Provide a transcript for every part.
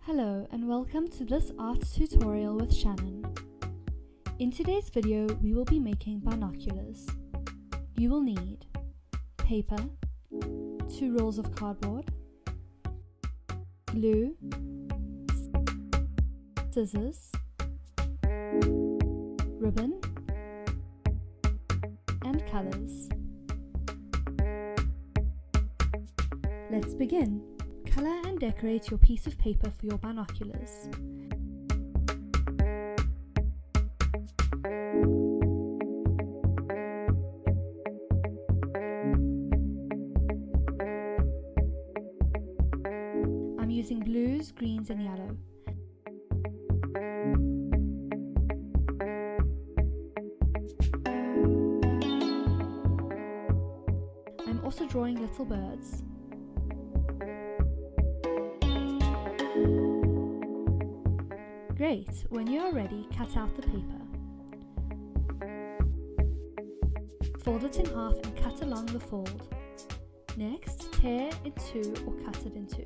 Hello and welcome to this art tutorial with Shannon. In today's video we will be making binoculars. You will need paper, 2 rolls of cardboard, glue, scissors, ribbon, and colours. Let's begin. Colour and decorate your piece of paper for your binoculars. I'm using blues, greens and yellow. I'm also drawing little birds. Great! When you are ready, cut out the paper. Fold it in half and cut along the fold. Next, tear in two or cut it in two.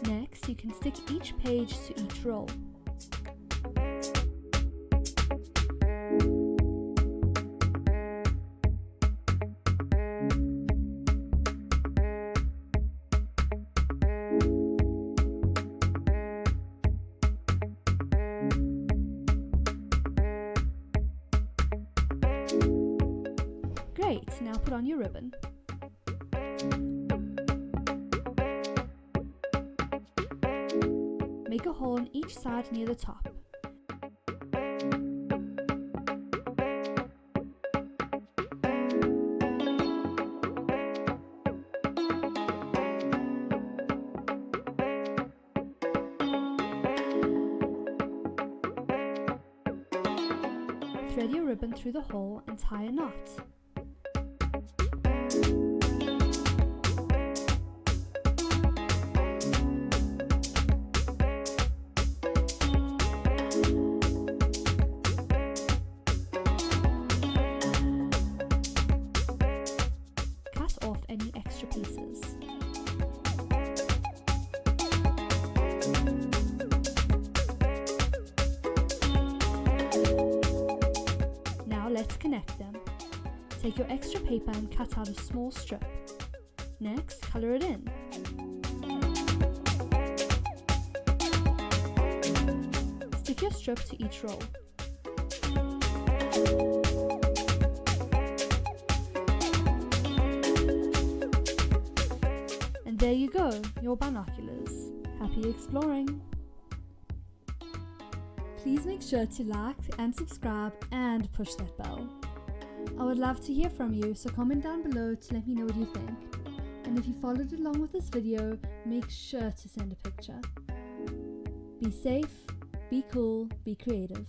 Next, you can stick each page to each roll. Great, now put on your ribbon. Make a hole on each side near the top. Thread your ribbon through the hole and tie a knot. Cut off any extra pieces. Now let's connect them. Take your extra paper and cut out a small strip. Next, colour it in. Stick your strip to each roll. And there you go, your binoculars. Happy exploring! Please make sure to like and subscribe and push that bell. I would love to hear from you, so comment down below to let me know what you think. And if you followed along with this video, make sure to send a picture. Be safe, be cool, be creative.